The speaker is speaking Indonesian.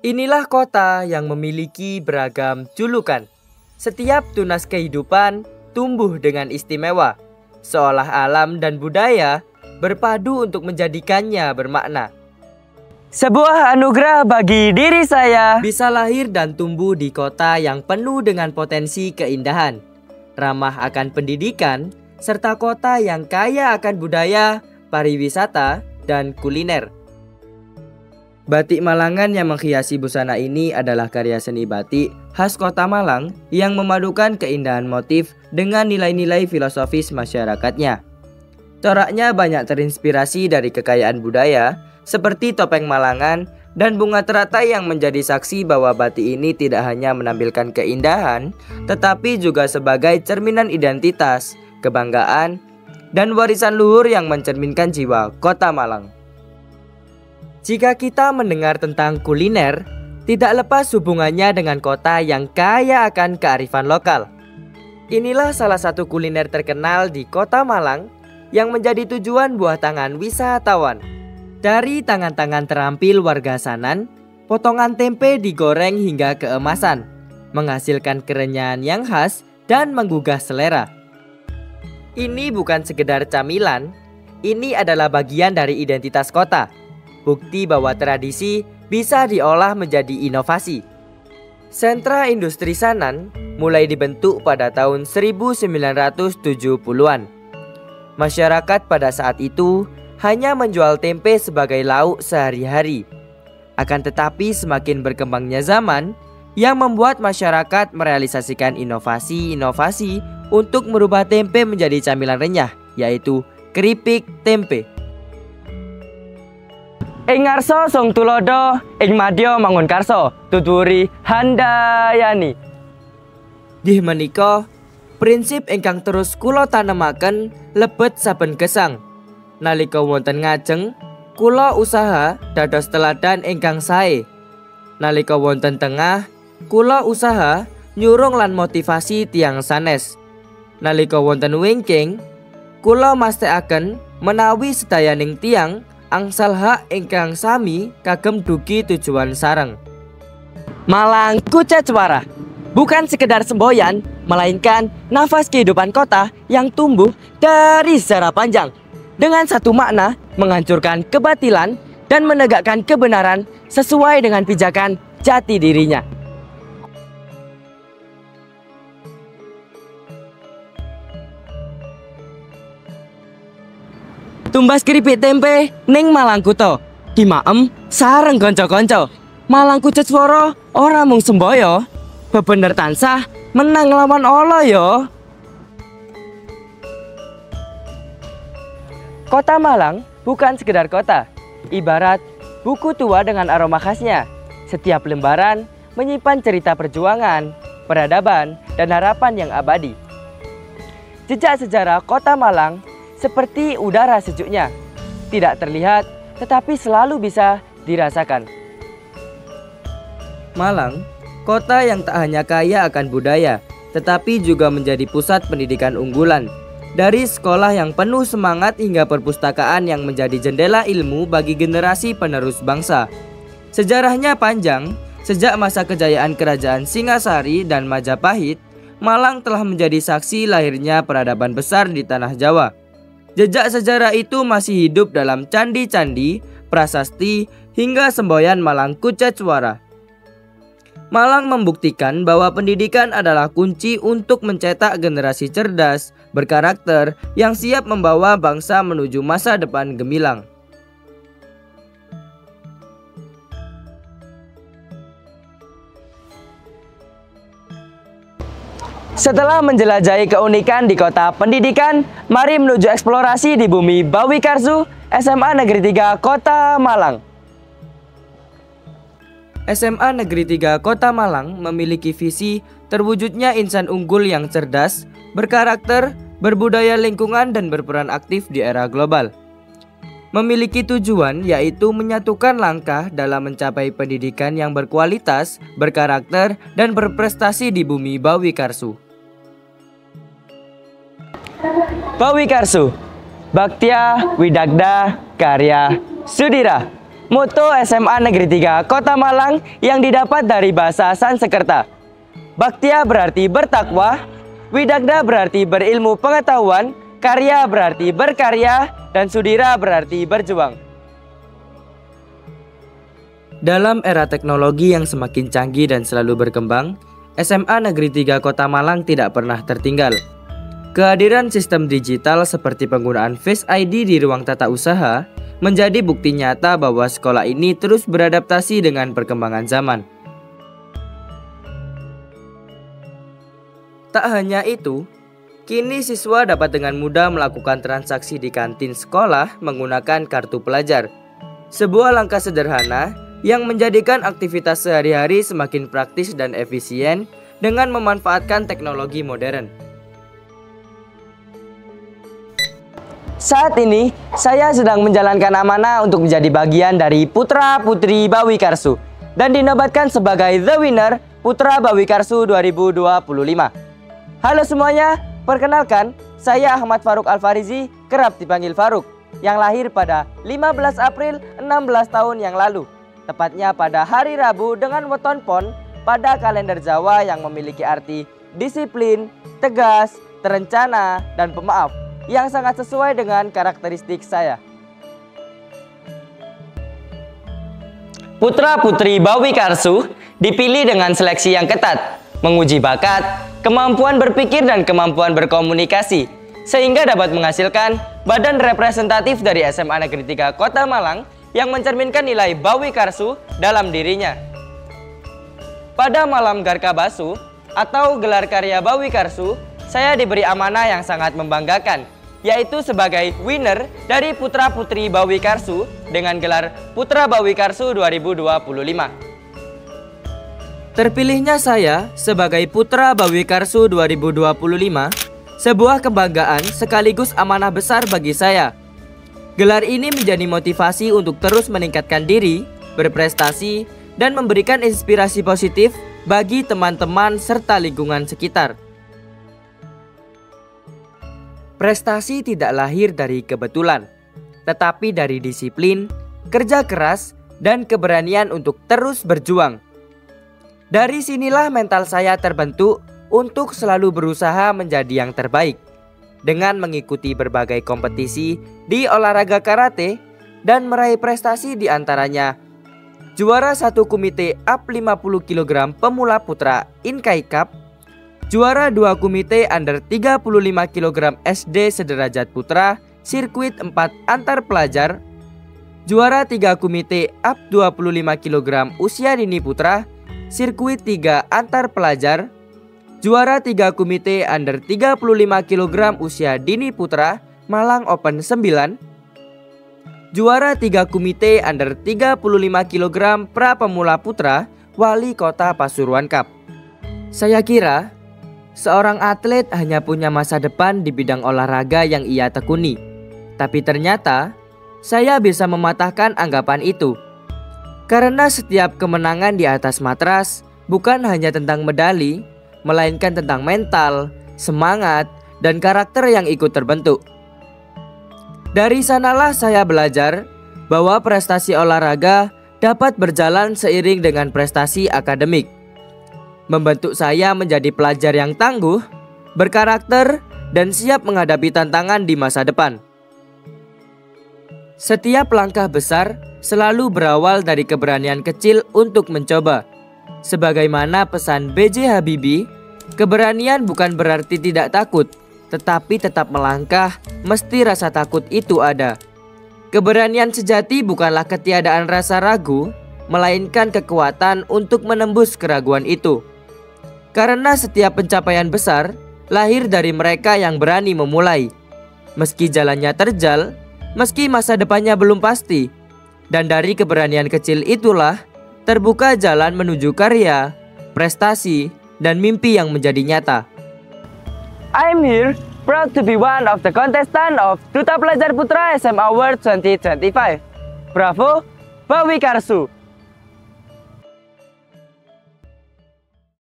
Inilah kota yang memiliki beragam julukan. Setiap tunas kehidupan tumbuh dengan istimewa, seolah alam dan budaya berpadu untuk menjadikannya bermakna. Sebuah anugerah bagi diri saya Bisa lahir dan tumbuh di kota yang penuh dengan potensi keindahan, ramah akan pendidikan, serta kota yang kaya akan budaya, pariwisata, dan kuliner. Batik Malangan yang menghiasi busana ini adalah karya seni batik khas kota Malang yang memadukan keindahan motif dengan nilai-nilai filosofis masyarakatnya. Coraknya banyak terinspirasi dari kekayaan budaya seperti topeng Malangan dan bunga teratai yang menjadi saksi bahwa batik ini tidak hanya menampilkan keindahan, tetapi juga sebagai cerminan identitas, kebanggaan, dan warisan luhur yang mencerminkan jiwa kota Malang. Jika kita mendengar tentang kuliner, tidak lepas hubungannya dengan kota yang kaya akan kearifan lokal. Inilah salah satu kuliner terkenal di kota Malang yang menjadi tujuan buah tangan wisatawan. Dari tangan-tangan terampil warga Sanan, potongan tempe digoreng hingga keemasan, menghasilkan kerenyahan yang khas dan menggugah selera. Ini bukan sekedar camilan, ini adalah bagian dari identitas kota. Bukti bahwa tradisi bisa diolah menjadi inovasi. Sentra industri Sanan mulai dibentuk pada tahun 1970-an. Masyarakat pada saat itu hanya menjual tempe sebagai lauk sehari-hari. Akan tetapi semakin berkembangnya zaman yang membuat masyarakat merealisasikan inovasi-inovasi untuk merubah tempe menjadi camilan renyah, yaitu keripik tempe. ing ngarsa sung tulodo, ing madya mangun karso, tuturi handayani. Nggih menika prinsip ingkang terus kula tanemaken lebet saben gesang. Nalika wonten ngajeng, kula usaha dados teladan ingkang sae. Nalika wonten tengah, kula usaha nyurung lan motivasi tiyang sanes. Nalika wonten wingking, kula mastekaken menawi sedayaning tiyang angsal hak ingkang sami kagem dugi tujuan sareng. Malang Kucecwara bukan sekedar semboyan, melainkan nafas kehidupan kota yang tumbuh dari sejarah panjang. Dengan satu makna, menghancurkan kebatilan dan menegakkan kebenaran sesuai dengan pijakan jati dirinya. Tumbas keripik tempe ning Malang Kuto, dimaem sareng kanca-kanca. Malang Kucecwara ora mung semboyo, bebener tansah menang lawan Allah yo. Kota Malang bukan sekedar kota, ibarat buku tua dengan aroma khasnya. Setiap lembaran menyimpan cerita perjuangan, peradaban, dan harapan yang abadi. Jejak sejarah kota Malang seperti udara sejuknya, tidak terlihat tetapi selalu bisa dirasakan. Malang, kota yang tak hanya kaya akan budaya, tetapi juga menjadi pusat pendidikan unggulan. Dari sekolah yang penuh semangat hingga perpustakaan yang menjadi jendela ilmu bagi generasi penerus bangsa. Sejarahnya panjang, sejak masa kejayaan kerajaan Singasari dan Majapahit, Malang telah menjadi saksi lahirnya peradaban besar di tanah Jawa. Jejak sejarah itu masih hidup dalam candi-candi, prasasti, hingga semboyan Malang Kucecwara. Malang membuktikan bahwa pendidikan adalah kunci untuk mencetak generasi cerdas, berkarakter, yang siap membawa bangsa menuju masa depan gemilang. Setelah menjelajahi keunikan di kota pendidikan, mari menuju eksplorasi di bumi Bawi Karsu, SMA Negeri 3 Kota Malang. SMA Negeri 3 Kota Malang memiliki visi terwujudnya insan unggul yang cerdas, berkarakter, berbudaya lingkungan, dan berperan aktif di era global. Memiliki tujuan yaitu menyatukan langkah dalam mencapai pendidikan yang berkualitas, berkarakter, dan berprestasi di bumi Bawi Karsu. Bawi Karsu, Baktia Widagda Karya Sudira. Moto SMA Negeri 3 Kota Malang yang didapat dari bahasa Sanskerta. Bhaktia berarti bertakwa, Widagda berarti berilmu pengetahuan, Karya berarti berkarya, dan Sudira berarti berjuang. Dalam era teknologi yang semakin canggih dan selalu berkembang, SMA Negeri 3 Kota Malang tidak pernah tertinggal. Kehadiran sistem digital seperti penggunaan Face ID di ruang tata usaha menjadi bukti nyata bahwa sekolah ini terus beradaptasi dengan perkembangan zaman. Tak hanya itu, kini siswa dapat dengan mudah melakukan transaksi di kantin sekolah menggunakan kartu pelajar. Sebuah langkah sederhana yang menjadikan aktivitas sehari-hari semakin praktis dan efisien dengan memanfaatkan teknologi modern. Saat ini, saya sedang menjalankan amanah untuk menjadi bagian dari Putra Putri Bawi Karsu dan dinobatkan sebagai The Winner Putra Bawi Karsu 2025. Halo semuanya, perkenalkan, saya Ahmad Faruk Alfarizi, kerap dipanggil Faruk, yang lahir pada 15 April 16 tahun yang lalu, tepatnya pada hari Rabu dengan weton Pon pada kalender Jawa yang memiliki arti disiplin, tegas, terencana, dan pemaaf, yang sangat sesuai dengan karakteristik saya. Putra Putri Bawi Karsu dipilih dengan seleksi yang ketat, menguji bakat, kemampuan berpikir dan kemampuan berkomunikasi, sehingga dapat menghasilkan badan representatif dari SMA Negeri 3 Kota Malang yang mencerminkan nilai Bawi Karsu dalam dirinya. Pada malam Garkabasu atau gelar karya Bawi Karsu, saya diberi amanah yang sangat membanggakan, yaitu sebagai winner dari Putra Putri Bawi Karsu dengan gelar Putra Bawi Karsu 2025. Terpilihnya saya sebagai Putra Bawi Karsu 2025 sebuah kebanggaan sekaligus amanah besar bagi saya. Gelar ini menjadi motivasi untuk terus meningkatkan diri, berprestasi, dan memberikan inspirasi positif bagi teman-teman serta lingkungan sekitar. Prestasi tidak lahir dari kebetulan, tetapi dari disiplin, kerja keras, dan keberanian untuk terus berjuang. Dari sinilah mental saya terbentuk untuk selalu berusaha menjadi yang terbaik, dengan mengikuti berbagai kompetisi di olahraga karate dan meraih prestasi di antaranya juara 1 komite up 50 kg pemula putra Inkai Cup, juara 2 komite under 35 kg SD sederajat putra sirkuit 4 antar pelajar, juara 3 komite up 25 kg usia dini putra sirkuit 3 antar pelajar, juara 3 komite under 35 kg usia dini putra Malang Open 9, juara 3 komite under 35 kg pra pemula putra Wali Kota Pasuruan Cup. Saya kira seorang atlet hanya punya masa depan di bidang olahraga yang ia tekuni. Tapi ternyata saya bisa mematahkan anggapan itu. Karena setiap kemenangan di atas matras bukan hanya tentang medali, melainkan tentang mental, semangat, dan karakter yang ikut terbentuk. Dari sanalah saya belajar bahwa prestasi olahraga dapat berjalan seiring dengan prestasi akademik. Membentuk saya menjadi pelajar yang tangguh, berkarakter, dan siap menghadapi tantangan di masa depan. Setiap langkah besar selalu berawal dari keberanian kecil untuk mencoba. Sebagaimana pesan B.J. Habibie, keberanian bukan berarti tidak takut, tetapi tetap melangkah meski rasa takut itu ada. Keberanian sejati bukanlah ketiadaan rasa ragu, melainkan kekuatan untuk menembus keraguan itu. Karena setiap pencapaian besar lahir dari mereka yang berani memulai. Meski jalannya terjal, meski masa depannya belum pasti. Dan dari keberanian kecil itulah terbuka jalan menuju karya, prestasi, dan mimpi yang menjadi nyata. I'm here proud to be one of the contestant of Duta Pelajar Putra SMA Award 2025. Bravo, Bawi Karsu!